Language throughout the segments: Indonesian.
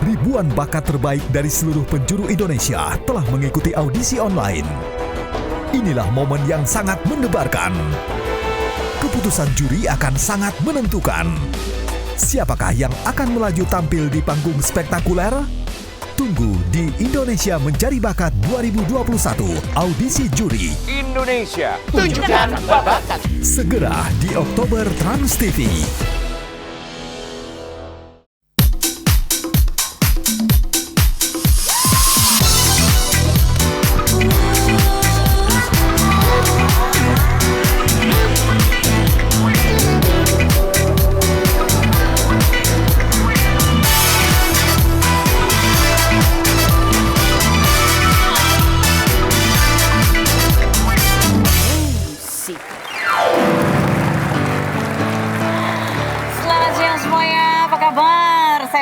Ribuan bakat terbaik dari seluruh penjuru Indonesia telah mengikuti audisi online. Inilah momen yang sangat mendebarkan. Keputusan juri akan sangat menentukan. Siapakah yang akan melaju tampil di panggung spektakuler? Tunggu di Indonesia Mencari Bakat 2021 Audisi Juri. Indonesia, tunjukkan bakat. Segera di Oktober Trans TV.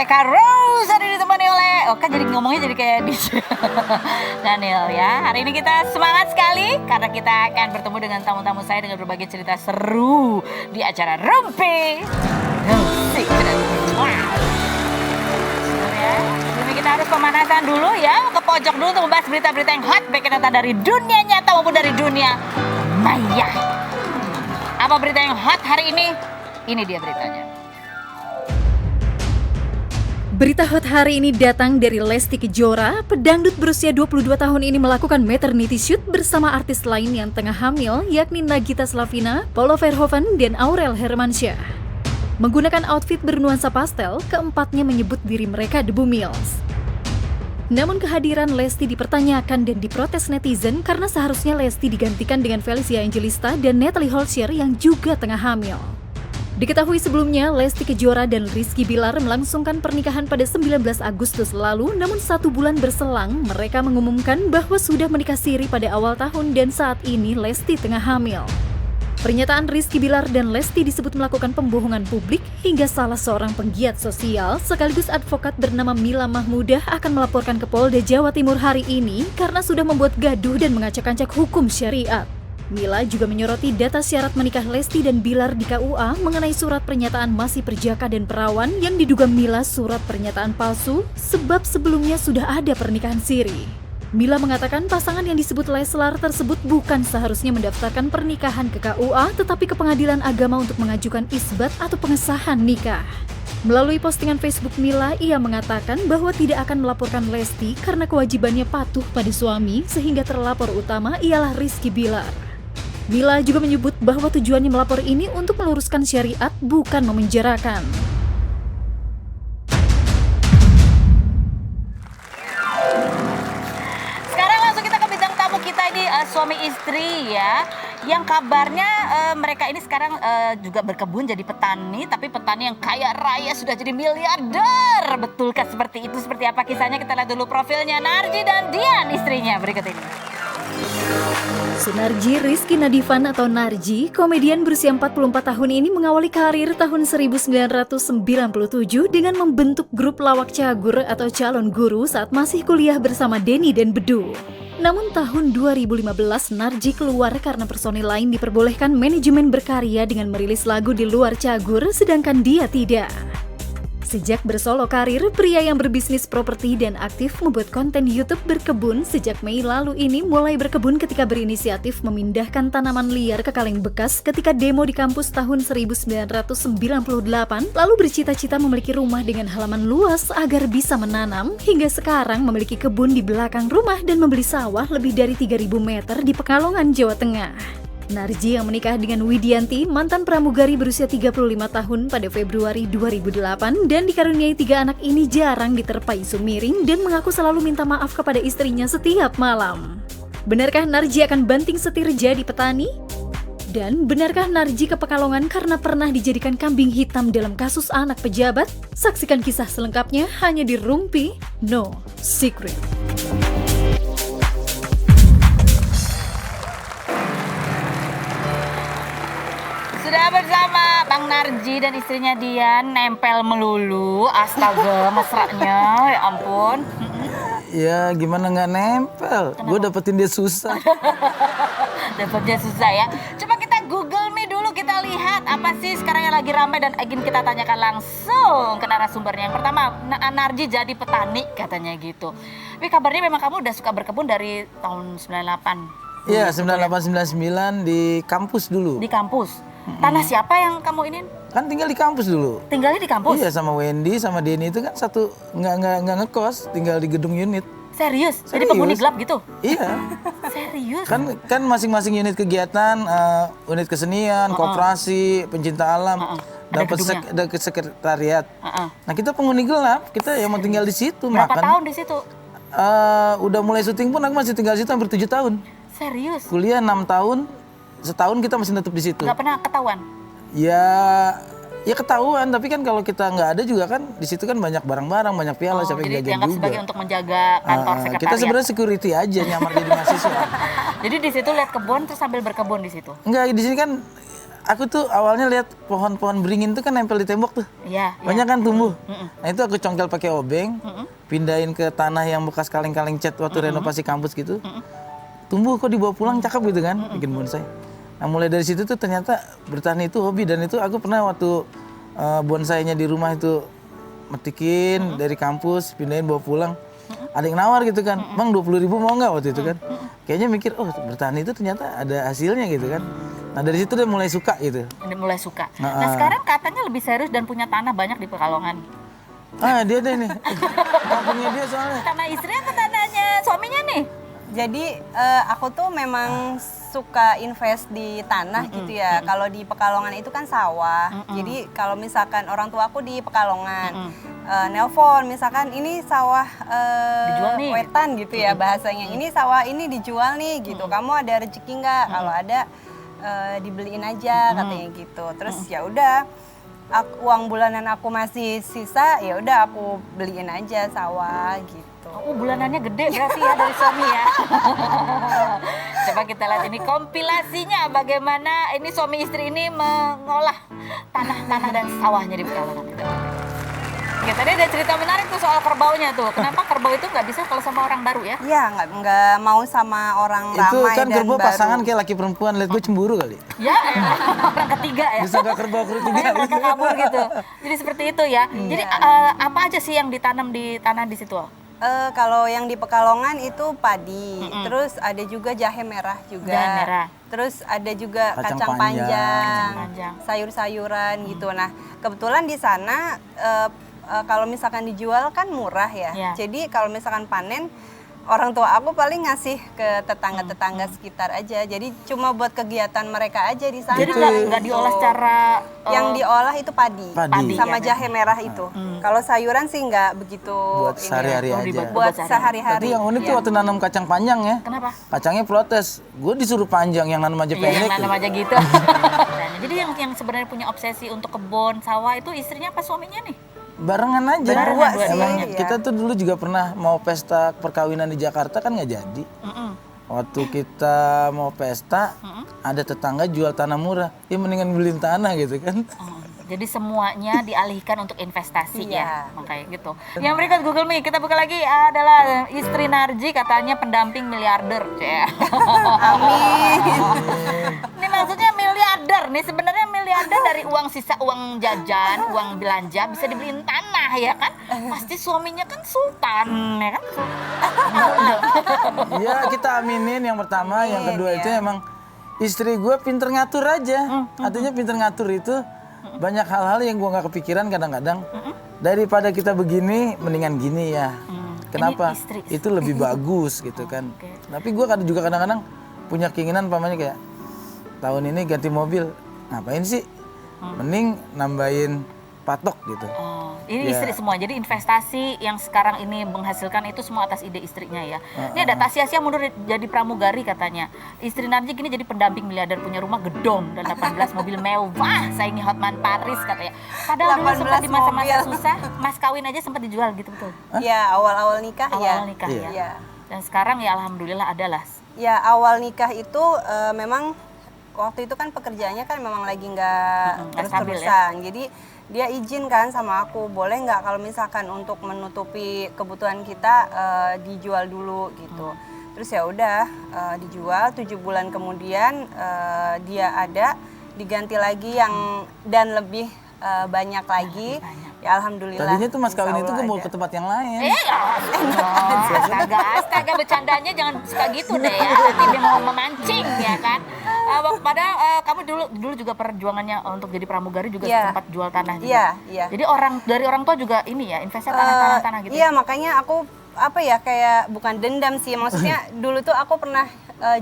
Kak Rose hari ditemani oleh, kan jadi ngomongnya jadi kayak DJ Daniel ya. Hari ini kita semangat sekali karena kita akan bertemu dengan tamu-tamu saya dengan berbagai cerita seru di acara Rumpi Musik. Jadi kita harus pemanasan dulu ya, ke pojok dulu untuk membahas berita-berita yang hot, baik yang dari dunia nyata maupun dari dunia maya. Apa berita yang hot hari ini? Ini dia beritanya. Berita hot hari ini datang dari Lesti Kejora. Pedangdut berusia 22 tahun ini melakukan maternity shoot bersama artis lain yang tengah hamil, yakni Nagita Slavina, Paula Verhoeven, dan Aurel Hermansyah. Menggunakan outfit bernuansa pastel, keempatnya menyebut diri mereka The Boomills. Namun kehadiran Lesti dipertanyakan dan diprotes netizen karena seharusnya Lesti digantikan dengan Felicia Angelista dan Natalie Holscher yang juga tengah hamil. Diketahui sebelumnya, Lesti Kejora dan Rizky Bilar melangsungkan pernikahan pada 19 Agustus lalu, namun 1 bulan berselang, mereka mengumumkan bahwa sudah menikah siri pada awal tahun dan saat ini Lesti tengah hamil. Pernyataan Rizky Bilar dan Lesti disebut melakukan pembohongan publik hingga salah seorang penggiat sosial sekaligus advokat bernama Mila Mahmudah akan melaporkan ke Polda Jawa Timur hari ini karena sudah membuat gaduh dan mengacak-acak hukum syariat. Mila juga menyoroti data syarat menikah Lesti dan Bilar di KUA mengenai surat pernyataan masih perjaka dan perawan yang diduga Mila surat pernyataan palsu sebab sebelumnya sudah ada pernikahan siri. Mila mengatakan pasangan yang disebut Leslar tersebut bukan seharusnya mendaftarkan pernikahan ke KUA tetapi ke Pengadilan Agama untuk mengajukan isbat atau pengesahan nikah. Melalui postingan Facebook Mila, ia mengatakan bahwa tidak akan melaporkan Lesti karena kewajibannya patuh pada suami sehingga terlapor utama ialah Rizky Bilar. Mila juga menyebut bahwa tujuannya melapor ini untuk meluruskan syariat, bukan memenjarakan. Sekarang langsung kita ke bintang tamu kita ini, suami istri ya. Yang kabarnya mereka ini sekarang juga berkebun jadi petani, tapi petani yang kaya raya sudah jadi miliarder. Betulkah seperti itu? Seperti apa kisahnya? Kita lihat dulu profilnya Narji dan Dian istrinya berikut ini. Sunarji Rizky Nadivan atau Narji, komedian berusia 44 tahun ini mengawali karir tahun 1997 dengan membentuk grup lawak cagur atau calon guru saat masih kuliah bersama Denny dan Bedu. Namun tahun 2015 Narji keluar karena personil lain diperbolehkan manajemen berkarya dengan merilis lagu di luar cagur sedangkan dia tidak. Sejak bersolo karir, pria yang berbisnis properti dan aktif membuat konten YouTube berkebun sejak Mei lalu ini mulai berkebun ketika berinisiatif memindahkan tanaman liar ke kaleng bekas ketika demo di kampus tahun 1998, lalu bercita-cita memiliki rumah dengan halaman luas agar bisa menanam, hingga sekarang memiliki kebun di belakang rumah dan membeli sawah lebih dari 3.000 meter di Pekalongan, Jawa Tengah. Narji yang menikah dengan Widianti, mantan pramugari berusia 35 tahun pada Februari 2008 dan dikaruniai 3 anak ini jarang diterpa isu miring dan mengaku selalu minta maaf kepada istrinya setiap malam. Benarkah Narji akan banting setir jadi petani? Dan benarkah Narji ke Pekalongan karena pernah dijadikan kambing hitam dalam kasus anak pejabat? Saksikan kisah selengkapnya hanya di Rumpi No Secret. Sudah bersama Bang Narji dan istrinya Dian, nempel melulu, astaga mesranya, ya ampun. Ya gimana nggak nempel, gue dapetin dia susah. Dapatnya susah ya. Coba kita Google Me dulu, kita lihat apa sih sekarang yang lagi ramai dan ingin kita tanyakan langsung ke narasumbernya. Yang pertama, Narji jadi petani katanya gitu. Tapi kabarnya memang kamu udah suka berkebun dari tahun 98. Iya, 9899 di kampus dulu. Di kampus. Tanah siapa yang kamu ini? Kan tinggal di kampus dulu. Tinggalnya di kampus? Iya, sama Wendy sama Denny itu kan satu nggak ngekos, tinggal di gedung unit. Serius? Jadi Serius. penghuni gelap gitu? Iya. Serius? Kan masing-masing unit kegiatan, unit kesenian, koperasi, pencinta alam, Ada dapat gedungnya. dapat sekretariat. Heeh. Nah, kita penghuni gelap, kita yang mau tinggal di situ Berapa makan. tahun di situ? Udah mulai syuting pun aku masih tinggal di situ hampir 7 tahun. Serius? Kuliah 6 tahun, setahun kita masih tetap di situ. Nggak pernah ketahuan? Ya ketahuan, tapi kan kalau kita nggak ada juga kan di situ kan banyak barang-barang, banyak piala, siapa Jadi yang jajan dianggap juga. sebagai untuk menjaga kantor sekretariat. Kita sebenarnya security aja nyamar jadi mahasiswa. Jadi di situ lihat kebun terus sambil berkebun di situ. Enggak, di sini kan aku tuh awalnya lihat pohon-pohon beringin tuh kan nempel di tembok tuh. Iya. Banyak kan tumbuh. Nah itu aku congkel pakai obeng, pindahin ke tanah yang bekas kaleng-kaleng cat waktu renovasi kampus gitu. Tumbuh kok dibawa pulang cakep gitu kan, bikin bonsai. Nah mulai dari situ tuh ternyata bertani itu hobi, dan itu aku pernah waktu bonsainya di rumah itu metikin dari kampus, pindahin bawa pulang. Ada yang nawar gitu kan, Bang 20.000 mau nggak waktu itu kan. Kayaknya mikir, oh bertani itu ternyata ada hasilnya gitu kan. Nah dari situ dia mulai suka gitu. Ini mulai suka. Nah sekarang katanya lebih serius dan punya tanah banyak di Pekalongan. Dia deh nih, kampungnya dia soalnya. Tanah istri atau tanahnya suaminya nih? Jadi aku tuh memang suka invest di tanah gitu ya. Kalau di Pekalongan itu kan sawah. Jadi kalau misalkan orang tua aku di Pekalongan, nelpon misalkan ini sawah Dijual nih. wetan gitu ya bahasanya. Ini sawah ini dijual nih gitu. Kamu ada rezeki nggak? Kalau ada dibeliin aja katanya gitu. Terus ya udah. Uang bulanan aku masih sisa, ya udah aku beliin aja sawah gitu. Oh bulanannya gede berarti ya dari suami ya. Coba kita lihat ini kompilasinya bagaimana ini suami istri ini mengolah tanah-tanah dan sawahnya di Pekalongan. Oke, tadi ada cerita menarik tuh soal kerbaunya tuh. Kenapa kerbau itu nggak bisa kalau sama orang baru ya? Iya, nggak mau sama orang Itu ramai kan dan kerbau baru. pasangan kayak laki perempuan, lihat gue cemburu kali. Ya, orang ketiga ya. Bisa gak kerbau ketiga? Mereka kabur gitu. Jadi seperti itu ya. Jadi apa aja sih yang ditanam di tanah di situ? Kalau yang di Pekalongan itu padi, terus ada juga jahe merah juga. Jahe merah. Terus ada juga Kacang kacang panjang. panjang, Kacang panjang. sayur-sayuran gitu. Nah, kebetulan di sana kalau misalkan dijual kan murah ya. Ya. Jadi kalau misalkan panen, orang tua aku paling ngasih ke tetangga-tetangga sekitar aja. Jadi cuma buat kegiatan mereka aja di sana. Jadi nggak diolah secara Yang diolah itu padi, Padi. sama ya, jahe merah itu. Kalau sayuran sih nggak begitu Buat ini sehari-hari ya. aja. ribet. Buat Buat sehari-hari. Tapi yang unik tuh Iya. waktu nanam kacang panjang ya. Kenapa? Kacangnya protes. Gue disuruh panjang, yang nanam aja Iya, yang pendek. nanam aja gitu. Jadi yang sebenarnya punya obsesi untuk kebun sawah itu istrinya apa suaminya nih? Barengan aja. Berdua sih, Emang iya. kita tuh dulu juga pernah mau pesta perkawinan di Jakarta kan nggak jadi. Waktu kita mau pesta, ada tetangga jual tanah murah. Ya mendingan beliin tanah gitu kan. Jadi semuanya dialihkan untuk investasi ya, Iya. makanya gitu. Yang berikut Google Me, kita buka lagi adalah istri Narji katanya pendamping miliarder. Ya. Amin. Ini maksudnya miliarder nih, sebenarnya miliarder dari uang sisa uang jajan, uang belanja bisa dibeliin tanah ya kan? Pasti suaminya kan sultan ya kan? Iya kita aminin yang pertama, yang kedua itu emang istri gue pinter ngatur aja. Artinya pinter ngatur itu banyak hal-hal yang gue nggak kepikiran kadang-kadang. Daripada kita begini, mendingan gini ya. Kenapa? Ini istri. Itu lebih bagus gitu kan. oke. Tapi gue juga kadang-kadang punya keinginan pamannya kayak tahun ini ganti mobil. Ngapain sih? Mending nambahin patok gitu. Oh, ini Ya. istri semua. Jadi investasi yang sekarang ini menghasilkan itu semua atas ide istrinya ya. Ini ada Tasya mundur jadi pramugari katanya. Istri Narji gini jadi pendamping miliarder, punya rumah gedong dan 18 mobil mewah, saingi Hotman Paris katanya. Padahal dulu sempat di 18 masa-masa mobil. susah, mas kawin aja sempat dijual gitu betul. Ya, awal-awal nikah Awal ya. nikah Iya. ya. Iya. Dan sekarang ya alhamdulillah adalah. Ya, awal nikah itu memang waktu itu kan pekerjaannya kan memang lagi nggak nggak stabil ya. terus-terusan. Jadi dia izin kan sama aku, boleh nggak kalau misalkan untuk menutupi kebutuhan kita dijual dulu gitu. Terus ya udah dijual, 7 bulan kemudian dia ada diganti lagi yang dan lebih banyak lagi. Ya alhamdulillah. Tadinya tuh mas kawin Insya itu gue Allah mau ada. ke tempat yang lain. Astaga, bercandanya jangan suka gitu deh ya. Nanti dia mau memancing ya kan. Padahal kamu dulu juga perjuangannya untuk jadi pramugari juga Iya. sempat jual tanah juga. Iya, iya. Jadi dari orang tua juga ini ya, investasi tanah gitu. Iya, makanya aku kayak bukan dendam sih. Maksudnya dulu tuh aku pernah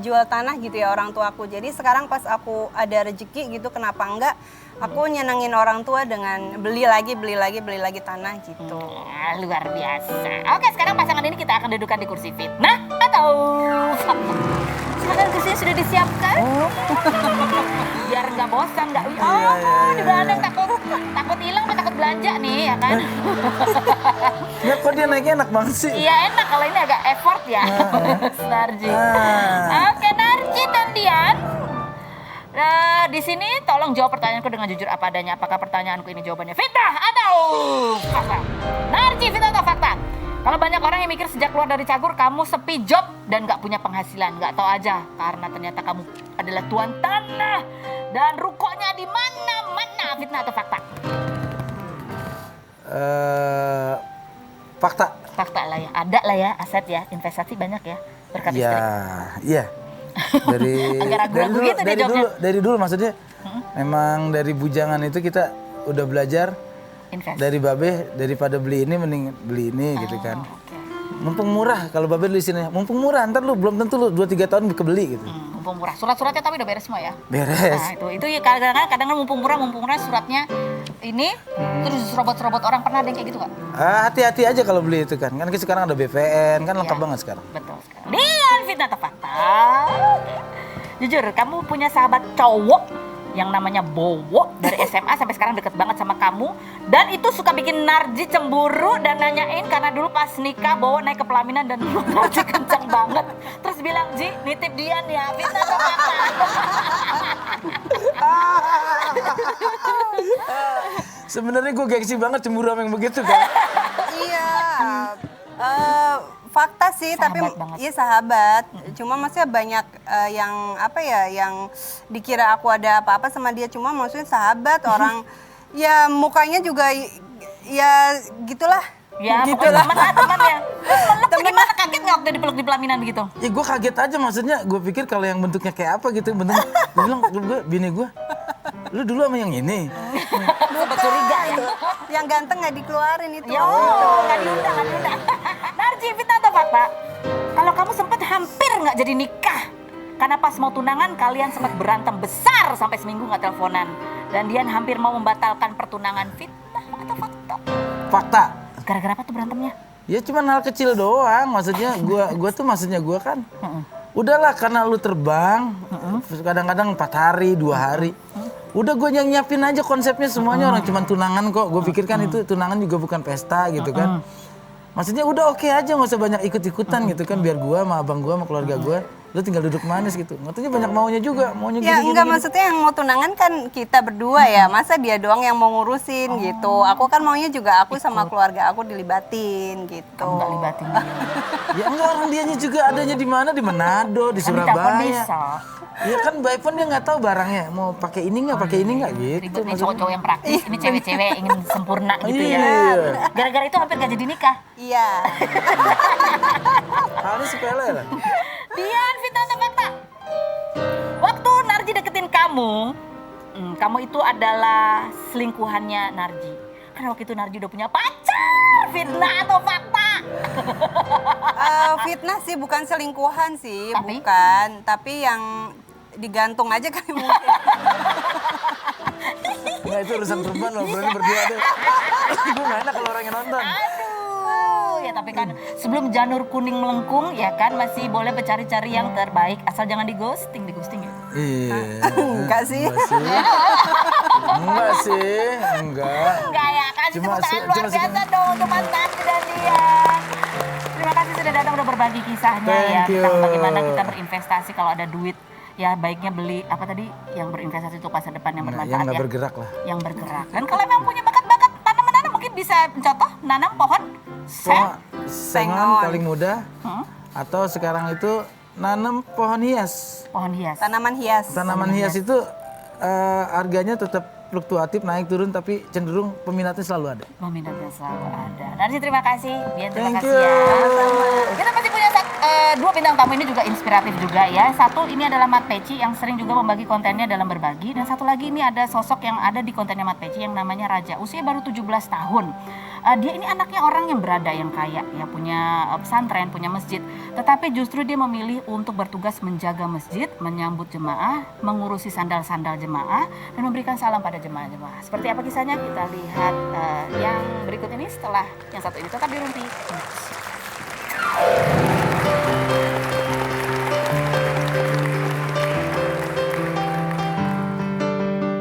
jual tanah gitu ya orang tua aku. Jadi sekarang pas aku ada rezeki gitu, kenapa enggak aku nyenengin orang tua dengan beli lagi tanah gitu. Luar biasa. Oke, sekarang pasangan ini kita akan dudukan di kursi fitnah atau fakta. Silakan kursinya sudah disiapkan. Biar nggak bosan, nggak. Juga ada yang takut hilang, atau takut belanja nih, ya kan? Ya kok dia naiknya enak banget sih. Iya enak, kalau ini agak effort ya, Narji. Oke, Narji dan Dian. Nah, di sini tolong jawab pertanyaanku dengan jujur apa adanya. Apakah pertanyaanku ini jawabannya fitnah atau fakta? Narji, fitnah atau fakta? Kalau banyak orang yang mikir sejak keluar dari Cagur kamu sepi job dan gak punya penghasilan, gak tahu aja karena ternyata kamu adalah tuan tanah dan rukonya di mana-mana. Fitnah atau fakta? Fakta. Fakta lah ya, ada lah ya aset ya, investasi banyak ya berkat istri. Iya. Agak ragu-ragu gitu dia jawabnya. Dari dulu maksudnya memang dari bujangan itu kita udah belajar Invest. dari babe daripada beli ini mending beli ini gitu kan. Oke. Mumpung murah kalau babe beli sini, mumpung murah ntar lu belum tentu lu 2-3 tahun kebeli gitu. Mumpung murah. Surat-suratnya tapi udah beres semua ya? Beres. Nah itu ya kadang-kadang mumpung murah suratnya ini terus serobot-serobot orang, pernah ada yang kayak gitu Kak? Hati-hati aja kalau beli itu kan. Kan sekarang ada BVN, kan lengkap Iya. banget sekarang. Betul sekali. Dian, fitnah atau fakta? Jujur, kamu punya sahabat cowok yang namanya Bowo dari SMA sampai sekarang deket banget sama kamu, dan itu suka bikin Narji cemburu dan nanyain karena dulu pas nikah Bowo naik ke pelaminan dan Narji kenceng banget, terus bilang, Ji nitip Dian ya. Fitnah atau fakta? Sebenarnya gue gengsi banget cemburu sama yang begitu kan. Iya. Fakta sih, Sahabat tapi banget. iya sahabat. Cuma maksudnya banyak yang yang dikira aku ada apa-apa sama dia. Cuma maksudnya sahabat orang, ya mukanya juga ya gitulah. Ya, Gitu pokoknya lah. teman ya. Meluk tuh gimana, kaget nggak waktu dipeluk di pelaminan begitu? Ya gue kaget aja maksudnya, gue pikir kalau yang bentuknya kayak apa gitu. Bentuk, gue bilang, bini gue, lu dulu sama yang ini. Sempat curiga ya. Yang ganteng nggak dikeluarin itu. Ya nggak diundang. Narji, fitnah atau fakta? Kalau kamu sempat hampir nggak jadi nikah, karena pas mau tunangan kalian sempat berantem besar sampai seminggu nggak teleponan, dan Dian hampir mau membatalkan pertunangan. Fitnah atau fakta? Fakta. Gara-gara apa tuh berantemnya? Ya cuman hal kecil doang, maksudnya gue tuh kan udahlah karena lu terbang kadang-kadang 4 hari 2 hari, udah gue nyiapin aja konsepnya semuanya, orang cuman tunangan kok, gue pikir kan itu tunangan juga bukan pesta gitu kan, maksudnya udah oke aja, nggak usah banyak ikut-ikutan gitu kan, biar gue sama abang gue sama keluarga gue, lu tinggal duduk manis gitu, ngatanya banyak maunya juga, maunya Ya gini, enggak, gini. maksudnya yang mau tunangan kan kita berdua ya, masa dia doang yang mau ngurusin gitu. Aku kan maunya juga aku sama keluarga aku dilibatin gitu. Kamu nggak libatin dia. Ya enggak, orang dianya juga adanya di mana, di Manado, di Kan di telepon Surabaya. bisa. Ya kan by phone dia nggak tahu barangnya mau pakai ini nggak gitu. Ribet nih cowok-cowok yang praktis, ini cewek-cewek ingin sempurna gitu ya. Iya. Gara-gara itu hampir gak jadi nikah. Iya. Harus sepele lah. Dian, fitnah atau fakta? Waktu Narji deketin kamu, kamu itu adalah selingkuhannya Narji. Karena waktu itu Narji udah punya pacar. Fitnah atau fakta? Fitnah sih, bukan selingkuhan sih, Tapi? bukan. Tapi yang digantung aja kali mungkin. Nggak, itu urusan perempuan loh, berani berdua deh. Gue nggak enak kalau orang yang nonton. Aduh, ya tapi kan sebelum janur kuning melengkung, ya kan masih boleh mencari-cari yang terbaik. Asal jangan di ghosting ya. Iya. Enggak sih. Enggak sih, enggak. Enggak ya, kasih Cuma tepuk tangan se- luar cuma biasa sekarang. dong untuk Mas Narji dan Dian. Terima kasih sudah datang, udah berbagi kisahnya ya Thank you. tentang bagaimana kita berinvestasi kalau ada duit. Ya baiknya beli apa tadi yang berinvestasi untuk masa depan yang Nah, bermanfaat yang nggak ya. bergerak lah. Yang bergerak. Dan kalau memang punya bakat-bakat tanam-menanam mungkin bisa mencontoh nanam pohon Sengon Sengon. paling mudah. Atau sekarang itu nanam pohon hias. pohon hias. Tanaman hias. Tanaman hias itu harganya tetap fluktuatif, naik turun, tapi cenderung peminatnya selalu ada. Peminatnya selalu ada. Narsi terima kasih, Bian terima Thank kasih you. ya. Kita masih punya dua bintang tamu ini juga inspiratif juga ya. Satu ini adalah Mat Peci yang sering juga membagi kontennya dalam berbagi, dan satu lagi ini ada sosok yang ada di kontennya Mat Peci yang namanya Raja. Usia baru 17 tahun. Dia ini anaknya orang yang berada, yang kaya, ya punya pesantren, punya masjid. Tetapi justru dia memilih untuk bertugas menjaga masjid, menyambut jemaah, mengurusi sandal-sandal jemaah, dan memberikan salam pada jemaah-jemaah. Seperti apa kisahnya? Kita lihat yang berikut ini setelah yang satu ini. Tetap di Rumpi.